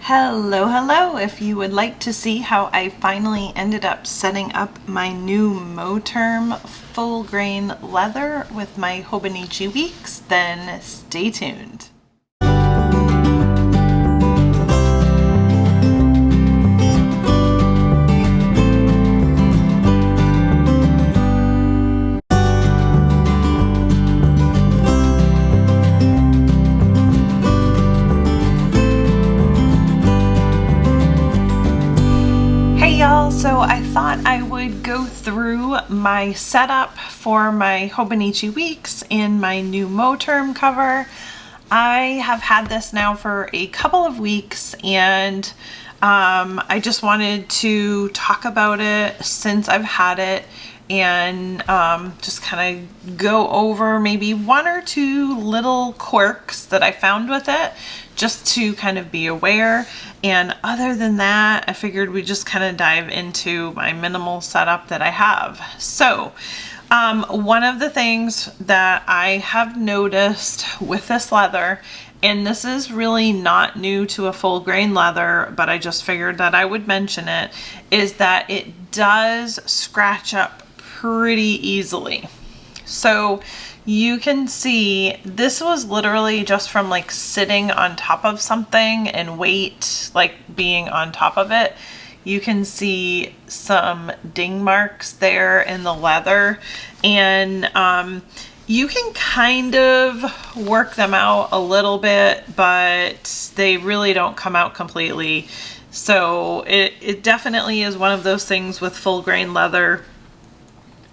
Hello, hello! If you would like to see how I finally ended up setting up my new Moterm Full Grain leather with my Hobonichi weeks, then stay tuned. So I thought I would go through my setup for my Hobonichi weeks in my new Moterm cover. I have had this now for a couple of weeks and I just wanted to talk about it since I've had it and just kind of go over maybe one or two little quirks that I found with it, just to kind of be aware. And other than that, I figured we'd just kind of dive into my minimal setup that I have. So one of the things that I have noticed with this leather, and this is really not new to a full grain leather, but I just figured that I would mention it, is that it does scratch up pretty easily. So you can see this was literally just from like sitting on top of something and weight like being on top of it. You can see some ding marks there in the leather, and you can kind of work them out a little bit, but they really don't come out completely. So it definitely is one of those things with full grain leather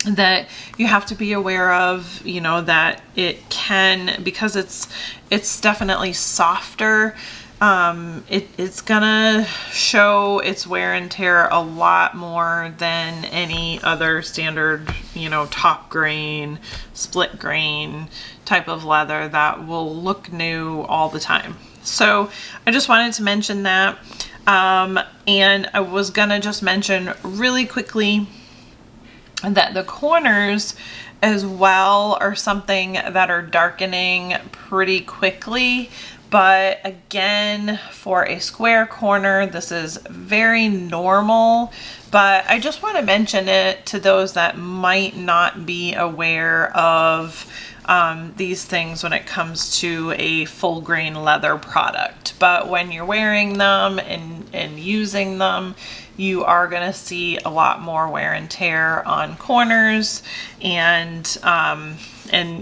that you have to be aware of, you know, that it can, because it's definitely softer, it's gonna show its wear and tear a lot more than any other standard, you know, top grain, split grain type of leather that will look new all the time. So I just wanted to mention that, and I was gonna just mention really quickly that the corners as well are something that are darkening pretty quickly. But again, for a square corner, this is very normal, but I just want to mention it to those that might not be aware of these things when it comes to a full grain leather product. But when you're wearing them and using them, you are going to see a lot more wear and tear on corners, and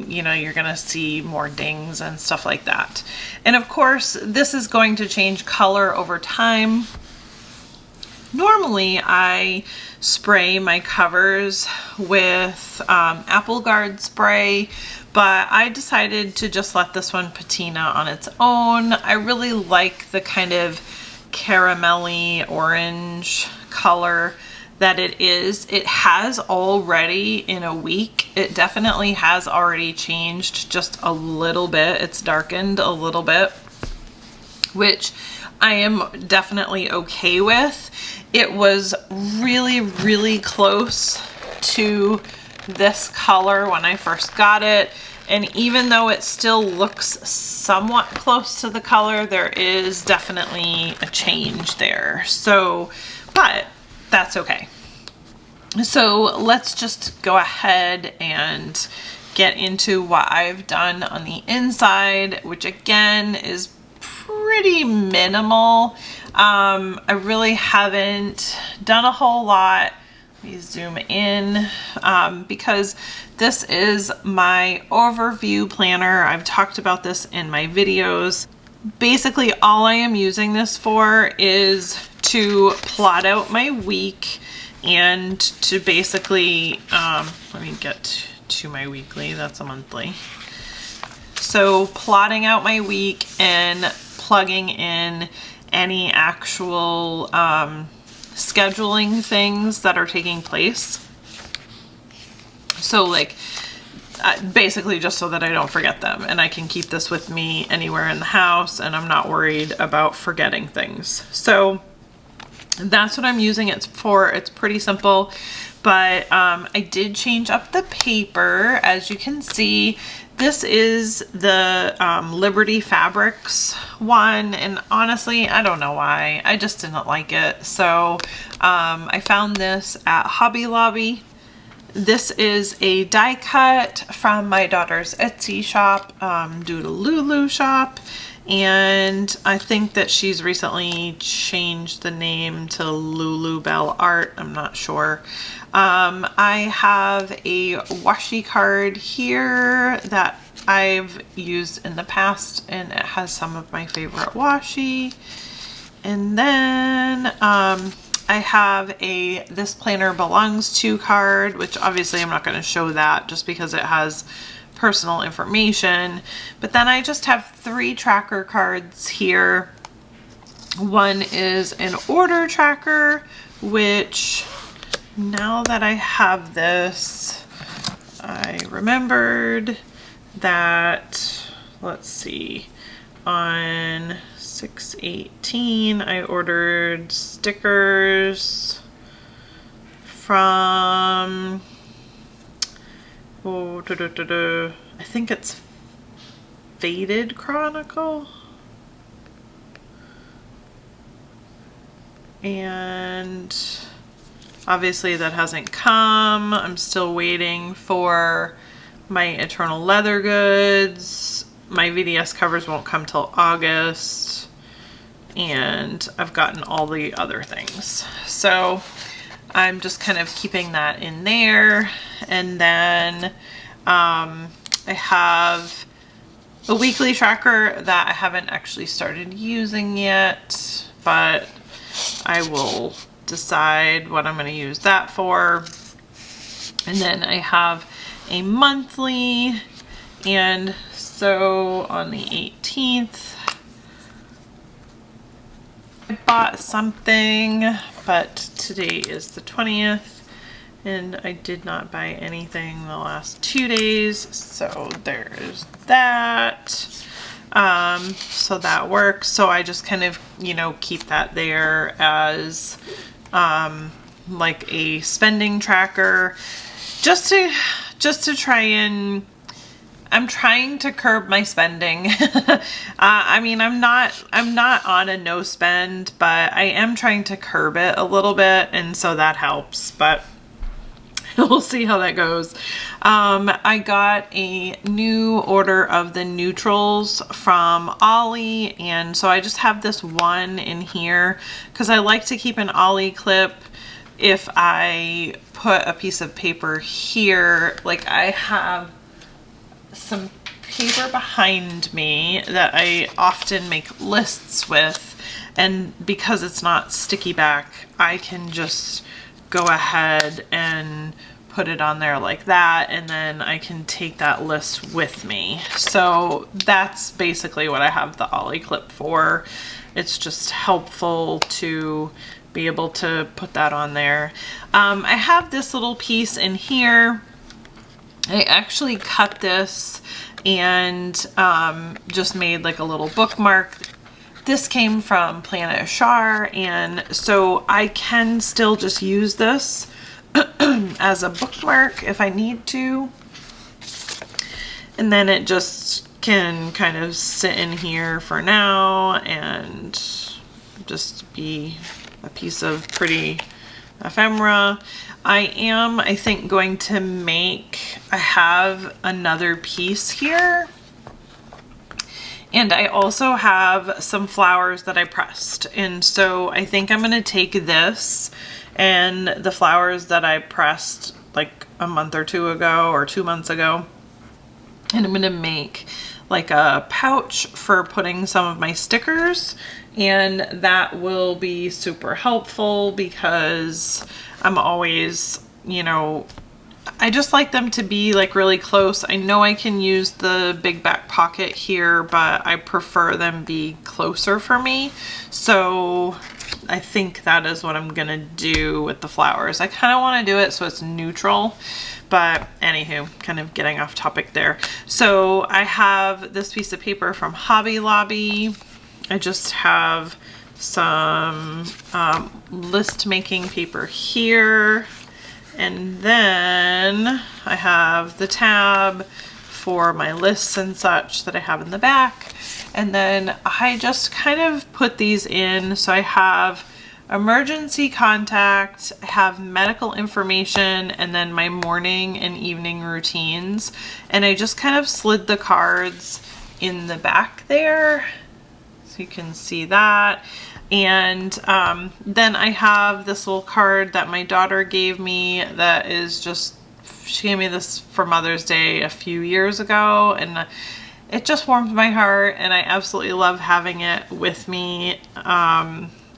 you know, you're going to see more dings and stuff like that. And of course, this is going to change color over time. Normally, I spray my covers with Apple Guard spray, but I decided to just let this one patina on its own. I really like the kind of caramelly orange color that it is. It has already, in a week, it definitely has already changed just a little bit. It's darkened a little bit, which I am definitely okay with. It was really, really close to this color when I first got it. And even though it still looks somewhat close to the color, there is definitely a change there. So, but that's okay. So let's just go ahead and get into what I've done on the inside, which again is pretty minimal. I really haven't done a whole lot. Let me zoom in because this is my overview planner. I've talked about this in my videos. Basically, all I am using this for is to plot out my week and to basically, let me get to my weekly, that's a monthly. So plotting out my week and plugging in any actual scheduling things that are taking place. So like basically just so that I don't forget them, and I can keep this with me anywhere in the house and I'm not worried about forgetting things. So that's what I'm using it for. It's pretty simple, but I did change up the paper. As you can see, this is the Liberty Fabrics one, and honestly, I don't know why. I just didn't like it. So I found this at Hobby Lobby. This is a die cut from my daughter's Etsy shop, Doodaloo shop. And I think that she's recently changed the name to Lulu Bell Art. I'm not sure. I have a washi card here that I've used in the past, and it has some of my favorite washi. And then I have a This Planner Belongs To card, which obviously I'm not going to show that just because it has personal information. But then I just have 3 tracker cards here. One is an order tracker, which now that I have this, I remembered that, let's see, on 6/18 I ordered stickers from I think it's Faded Chronicle, and obviously that hasn't come. I'm still waiting for my Eternal Leather goods. My VDS covers won't come till August, and I've gotten all the other things. So I'm just kind of keeping that in there. And then I have a weekly tracker that I haven't actually started using yet, but I will decide what I'm going to use that for. And then I have a monthly, and so on the 18th I bought something, but today is the 20th and I did not buy anything the last 2 days, so there's that. So that works. So I just kind of, you know, keep that there as like a spending tracker, just to try and, I'm trying to curb my spending. I mean, I'm not on a no spend, but I am trying to curb it a little bit, and so that helps, but we'll see how that goes. I got a new order of the neutrals from Ollie, and so I just have this one in here because I like to keep an Ollie clip if I put a piece of paper here. Like, I have some paper behind me that I often make lists with, and because it's not sticky back, I can just go ahead and put it on there like that, and then I can take that list with me. So that's basically what I have the Ollie clip for. It's just helpful to be able to put that on there. I have this little piece in here. I actually cut this and just made like a little bookmark. This came from Planet Char, and so I can still just use this as a bookmark if I need to. And then it just can kind of sit in here for now and just be a piece of pretty ephemera. I think, going to make, I have another piece here, and I also have some flowers that I pressed, and so I think I'm going to take this and the flowers that I pressed like a month or 2 ago, or 2 months ago, and I'm going to make like a pouch for putting some of my stickers, and that will be super helpful because I'm always, you know, I just like them to be like really close. I know I can use the big back pocket here, but I prefer them be closer for me. So I think that is what I'm gonna do with the flowers. I kind of want to do it so it's neutral, but anywho, kind of getting off topic there. So I have this piece of paper from Hobby Lobby. I just have some list making paper here, And then I have the tab for my lists and such that I have in the back. And then I just kind of put these in. So I have emergency contact, I have medical information, and then my morning and evening routines. And I just kind of slid the cards in the back there, so you can see that. And then I have this little card that my daughter gave me that is just, she gave me this for Mother's Day a few years ago, and it just warms my heart, and I absolutely love having it with me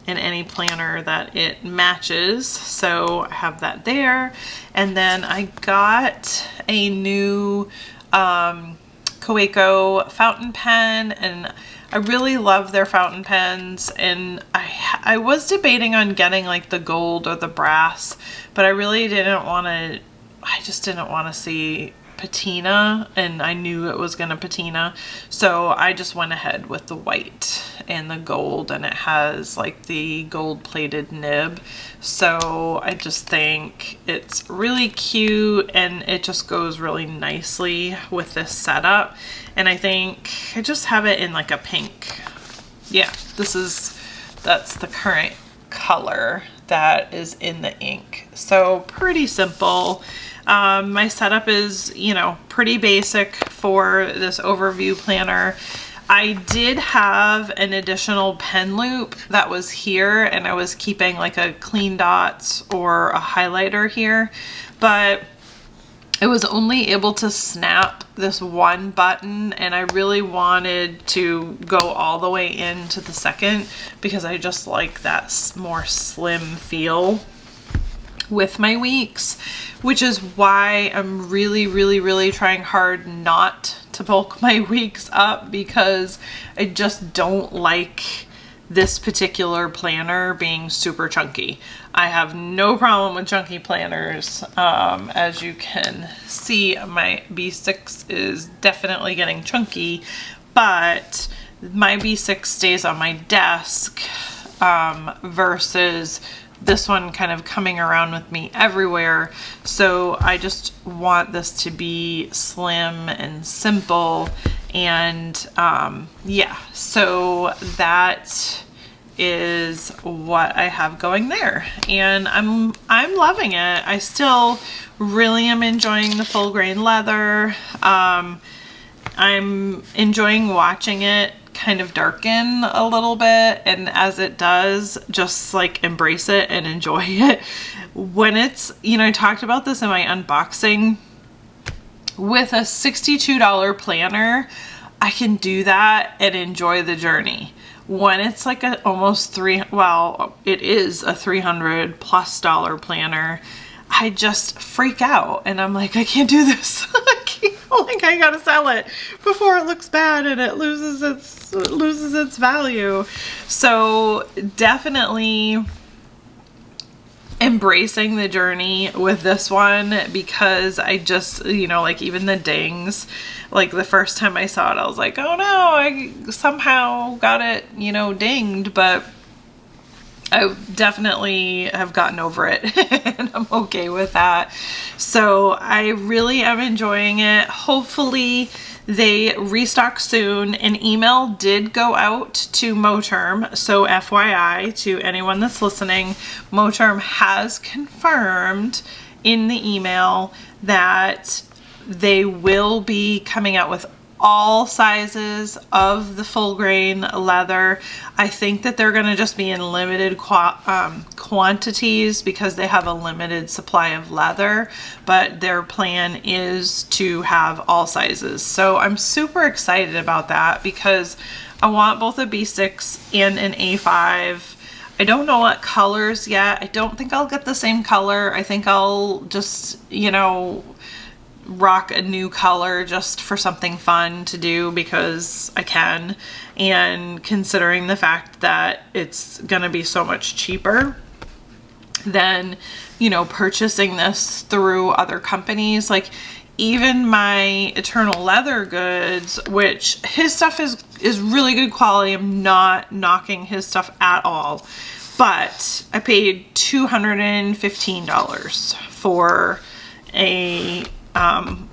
in any planner that it matches. So I have that there. And then I got a new Kaweco fountain pen, and I really love their fountain pens. And I was debating on getting like the gold or the brass, but I really didn't want to, I just didn't want to see patina, and I knew it was gonna patina, so I just went ahead with the white and the gold, and it has like the gold plated nib. So I just think it's really cute, and it just goes really nicely with this setup. And I think I just have it in like a pink. Yeah, that's the current color that is in the ink. So pretty simple. My setup is, you know, pretty basic for this overview planner. I did have an additional pen loop that was here, and I was keeping like a clean dots or a highlighter here, but I was only able to snap this one button, and I really wanted to go all the way into the second because I just like that more slim feel with my weeks, which is why I'm really trying hard not to bulk my weeks up, because I just don't like this particular planner being super chunky. I have no problem with chunky planners. As you can see, my B6 is definitely getting chunky, but my B6 stays on my desk versus this one kind of coming around with me everywhere. So I just want this to be slim and simple. And yeah, so that is what I have going there, and I'm loving it. I still really am enjoying the full grain leather. I'm enjoying watching it kind of darken a little bit, and as it does, just like embrace it and enjoy it. When it's, you know, I talked about this in my unboxing, with a $62 planner, I can do that and enjoy the journey. When it's like a almost it is a $300+ planner, I just freak out, and I'm like, I can't do this. I gotta sell it before it looks bad and it loses its value. So definitely embracing the journey with this one, because I just, you know, like even the dings, like the first time I saw it, I was like, oh no, I somehow got it, you know, dinged, but I definitely have gotten over it and I'm okay with that. So I really am enjoying it. Hopefully they restock soon. An email did go out to Moterm, so FYI to anyone that's listening, Moterm has confirmed in the email that they will be coming out with all sizes of the full grain leather. I think that they're going to just be in limited quantities because they have a limited supply of leather, but their plan is to have all sizes. So I'm super excited about that because I want both a B6 and an A5. I don't know what colors yet. I don't think I'll get the same color. I think I'll just, you know, rock a new color just for something fun to do because I can, and considering the fact that it's gonna be so much cheaper than, you know, purchasing this through other companies. Like, even my Eternal Leather Goods, which his stuff is really good quality. I'm not knocking his stuff at all, but I paid $215 for a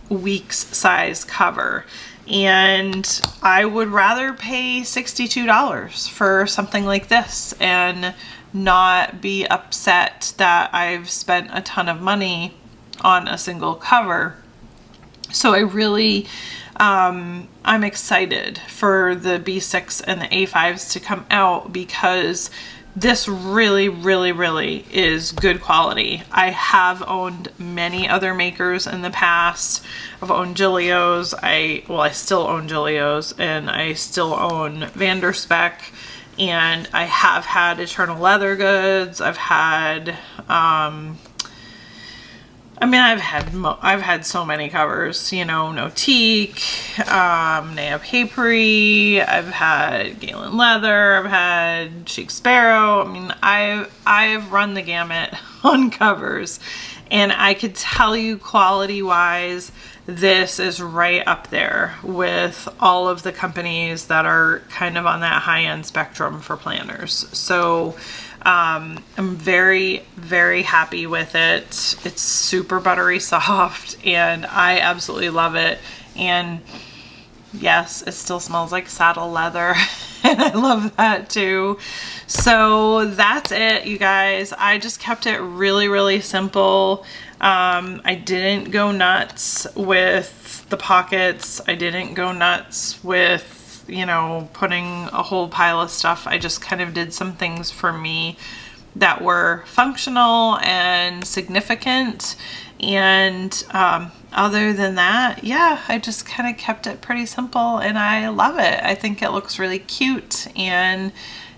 week's size cover, and I would rather pay $62 for something like this and not be upset that I've spent a ton of money on a single cover. So I really, I'm excited for the B6 and the A5s to come out, because this really, really, really is good quality. I have owned many other makers in the past. I've owned Gillio's. I still own Gillio's, and I still own Vanderspec, and I have had Eternal Leather Goods. I've had, I've had so many covers, you know, Nautique, Nea Papery, I've had Galen Leather, I've had Chic Sparrow. I mean, I've run the gamut on covers, and I could tell you quality wise, this is right up there with all of the companies that are kind of on that high-end spectrum for planners. So I'm very, very happy with it. It's super buttery soft, and I absolutely love it. And yes, it still smells like saddle leather, and I love that too. So that's it, you guys. I just kept it really, really simple. I didn't go nuts with the pockets. I didn't go nuts with, you know, putting a whole pile of stuff. I just kind of did some things for me that were functional and significant. And other than that, yeah, I just kind of kept it pretty simple, and I love it. I think it looks really cute. And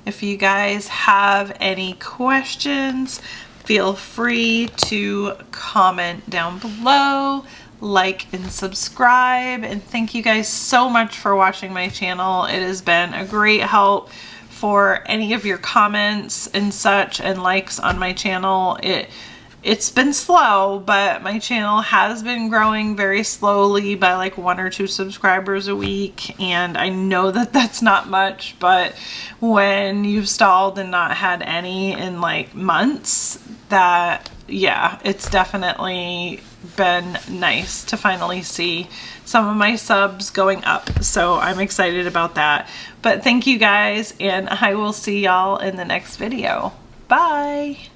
if you guys have any questions, feel free to comment down below, like and subscribe, and thank you guys so much for watching my channel. It has been a great help for any of your comments and such and likes on my channel. It's been slow, but my channel has been growing very slowly by like 1 or 2 subscribers a week, and I know that that's not much, but when you've stalled and not had any in like months, that, yeah, it's definitely been nice to finally see some of my subs going up. So I'm excited about that. But thank you guys, and I will see y'all in the next video. Bye!